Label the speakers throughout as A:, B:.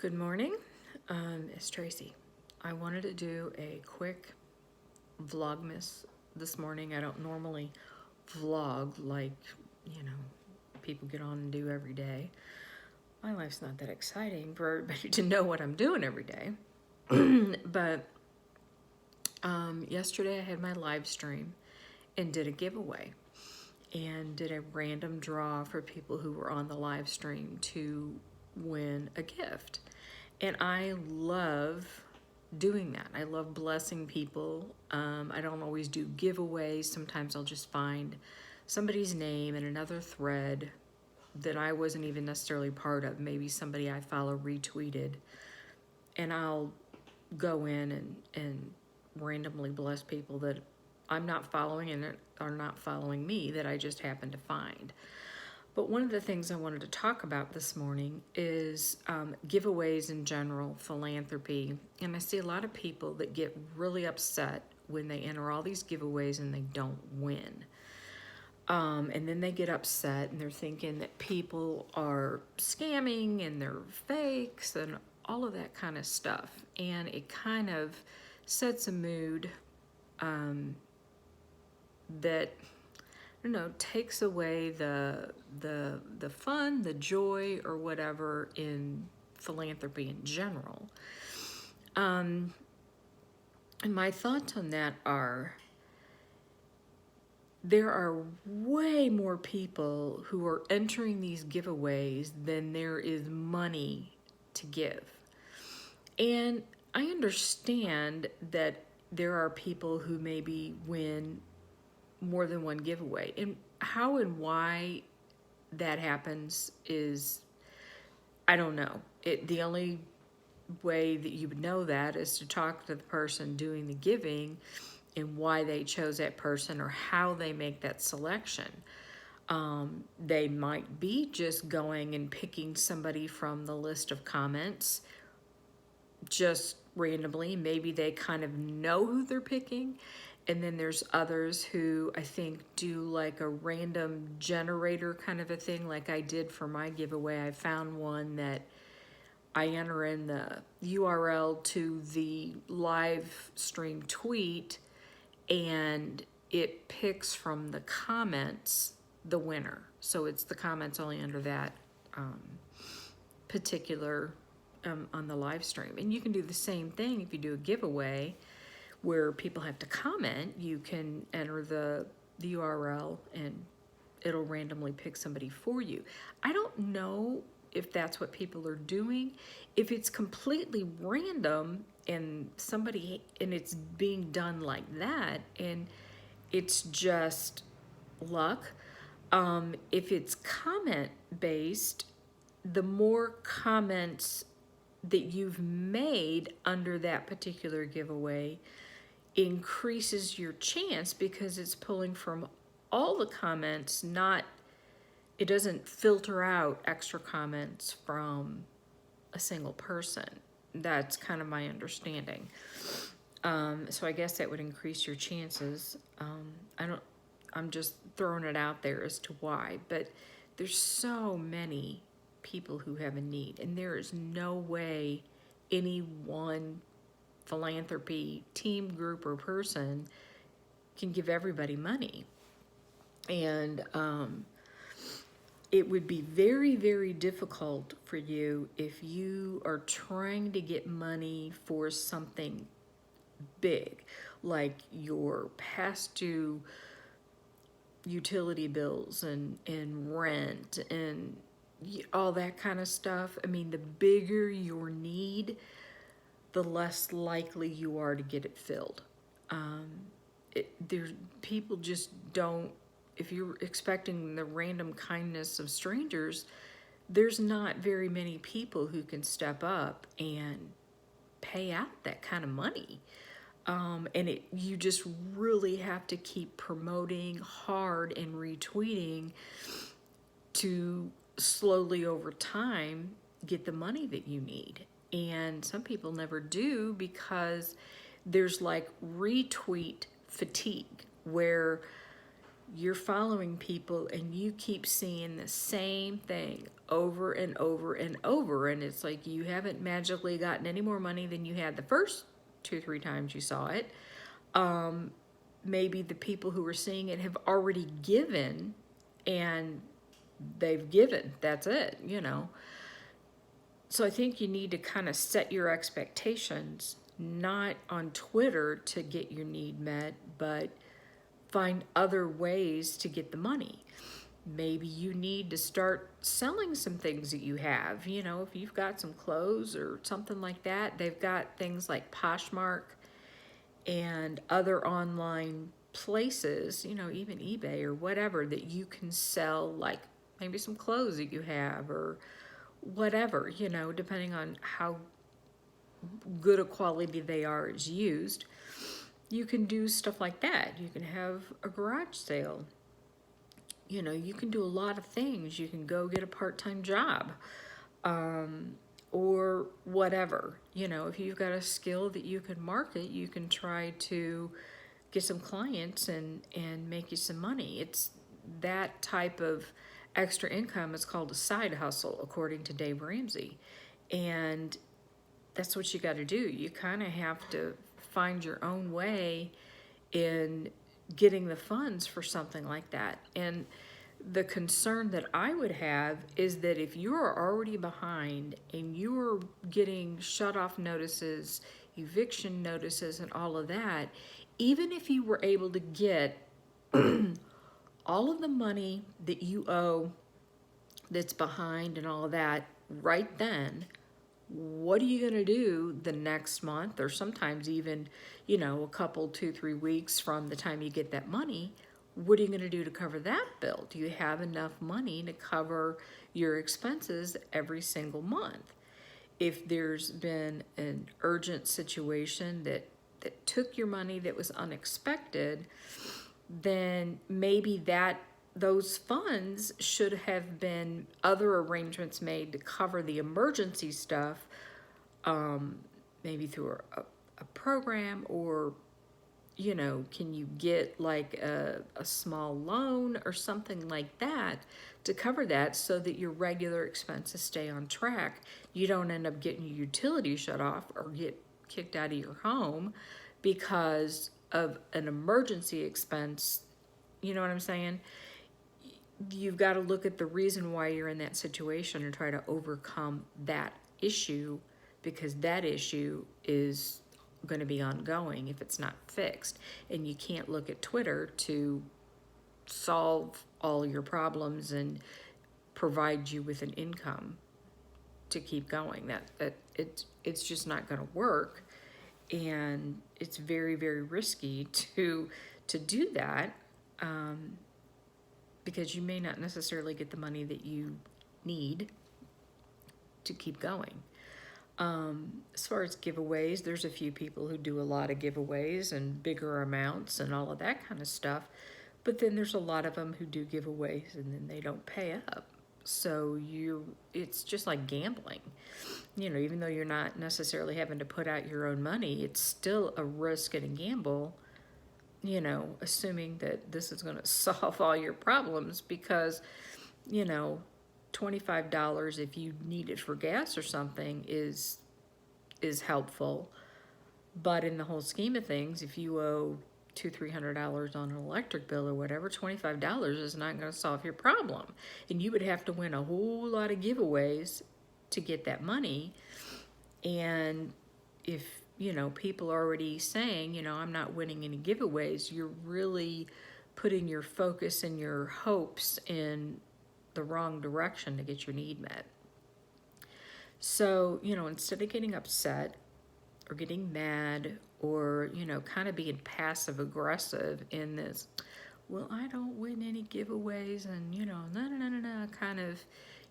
A: Good morning, it's Tracy. I wanted to do a quick vlogmas this morning. I don't normally vlog like, people get on and do every day. My life's not that exciting for everybody to know what I'm doing every day. But yesterday I had my live stream and did a giveaway and did a random draw for people who were on the live stream to win a gift. And I love doing that. I love blessing people. I don't always do giveaways. Sometimes I'll just find somebody's name in another thread that I wasn't even necessarily part of. Maybe somebody I follow retweeted, and I'll go in and randomly bless people that I'm not following and are not following me that I just happen to find. But one of the things I wanted to talk about this morning is giveaways in general, philanthropy. And I see a lot of people that get really upset when they enter all these giveaways and they don't win. And then they get upset and they're thinking that people are scamming and they're fakes and all of that kind of stuff. And it kind of sets a mood that takes away the fun, the joy, or whatever in philanthropy in general. And my thoughts on that are, there are way more people who are entering these giveaways than there is money to give. And I understand that there are people who maybe win more than one giveaway, and how and why that happens is, I don't know. The only way that you would know that is to talk to the person doing the giving and why they chose that person or how they make that selection. They might be just going and picking somebody from the list of comments just randomly. Maybe they kind of know who they're picking. And then there's others who I think do like a random generator kind of a thing, like I did for my giveaway. I found one that I enter in the URL to the live stream tweet, and it picks from the comments the winner. So it's the comments only under that particular on the live stream. And you can do the same thing if you do a giveaway where people have to comment. You can enter the URL and it'll randomly pick somebody for you. I don't know if that's what people are doing. If it's completely random and it's being done like that and it's just luck. If it's comment based, the more comments that you've made under that particular giveaway increases your chance, because it's pulling from all the comments, it doesn't filter out extra comments from a single person. That's kind of my understanding. So I guess that would increase your chances. I'm just throwing it out there as to why, but there's so many people who have a need, and there is no way any one philanthropy team, group, or person can give everybody money. And it would be very, very difficult for you if you are trying to get money for something big, like your past due utility bills and rent and all that kind of stuff. I mean, the bigger your need, the less likely you are to get it filled. People just don't, if you're expecting the random kindness of strangers, there's not very many people who can step up and pay out that kind of money. And you just really have to keep promoting hard and retweeting to slowly over time get the money that you need. And some people never do, because there's like retweet fatigue, where you're following people and you keep seeing the same thing over and over and over, and it's like you haven't magically gotten any more money than you had the first 2 3 times you saw it. Maybe the people who are seeing it have already given, and they've given, that's it, so I think you need to kind of set your expectations, not on Twitter to get your need met, but find other ways to get the money. Maybe you need to start selling some things that you have. If you've got some clothes or something like that, they've got things like Poshmark and other online places, even eBay or whatever, that you can sell, like maybe some clothes that you have or whatever, depending on how good a quality they are is used. You can do stuff like that. You can have a garage sale. You can do a lot of things. You can go get a part-time job, or whatever. If you've got a skill that you can market, you can try to get some clients and make you some money. It's that type of extra income is called a side hustle, according to Dave Ramsey. And that's what you got to do. You kind of have to find your own way in getting the funds for something like that. And the concern that I would have is that if you are already behind and you are getting shut off notices, eviction notices, and all of that, even if you were able to get all of the money that you owe that's behind and all of that right then, what are you going to do the next month, or sometimes even, a couple, 2 3 weeks from the time you get that money? What are you going to do to cover that bill? Do you have enough money to cover your expenses every single month? If there's been an urgent situation that took your money that was unexpected, then maybe those funds should have been other arrangements made to cover the emergency stuff, maybe through a program, or can you get like a small loan or something like that to cover that, so that your regular expenses stay on track. You don't end up getting your utilities shut off or get kicked out of your home because of an emergency expense. You know what I'm saying? You've got to look at the reason why you're in that situation and try to overcome that issue, because that issue is going to be ongoing if it's not fixed. And you can't look at Twitter to solve all your problems and provide you with an income to keep going. It's just not going to work, and it's very, very risky to do that, because you may not necessarily get the money that you need to keep going. As far as giveaways, there's a few people who do a lot of giveaways and bigger amounts and all of that kind of stuff. But then there's a lot of them who do giveaways and then they don't pay up. So it's just like gambling. Even though you're not necessarily having to put out your own money, it's still a risk and a gamble, assuming that this is going to solve all your problems, because, $25 if you need it for gas or something is helpful. But in the whole scheme of things, if you owe $200-300 on an electric bill or whatever, $25 is not going to solve your problem. And you would have to win a whole lot of giveaways to get that money. And if, people are already saying, I'm not winning any giveaways, you're really putting your focus and your hopes in the wrong direction to get your need met. So, instead of getting upset or getting mad or, kind of being passive aggressive in this, well, I don't win any giveaways and, kind of,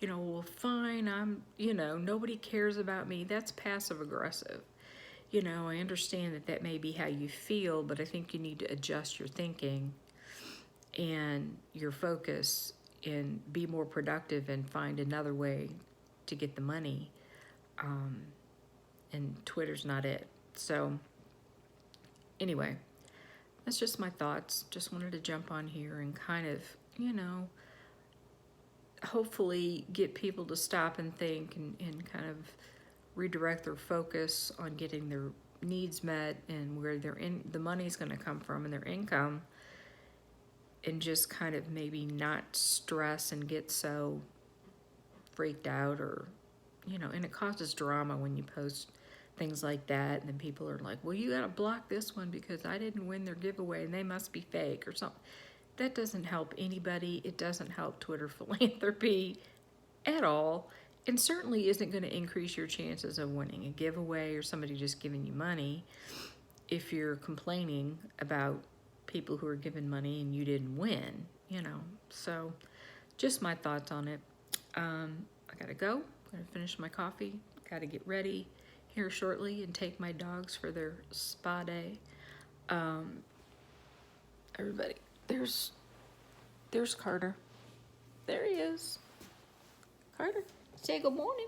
A: well, fine, I'm, nobody cares about me. That's passive aggressive. I understand that may be how you feel, but I think you need to adjust your thinking and your focus and be more productive and find another way to get the money. And Twitter's not it. So anyway, that's just my thoughts. Just wanted to jump on here and kind of, you know, hopefully get people to stop and think and kind of redirect their focus on getting their needs met and where the money's going to come from and their income, and just kind of maybe not stress and get so freaked out, or, you know, and it causes drama when you post things like that, and then people are like, well, you gotta block this one because I didn't win their giveaway and they must be fake or something. That doesn't help anybody. It doesn't help Twitter philanthropy at all, and certainly isn't going to increase your chances of winning a giveaway or somebody just giving you money if you're complaining about people who are giving money and you didn't win, you know. So just my thoughts on it. I gotta go. I'm gonna finish my coffee. Gotta get ready here shortly and take my dogs for their spa day. Everybody, there's Carter. There he is. Carter, say good morning.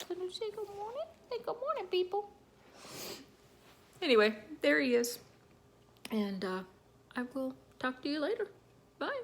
A: Can you say good morning? Say good morning, people. Anyway, there he is. And I will talk to you later. Bye.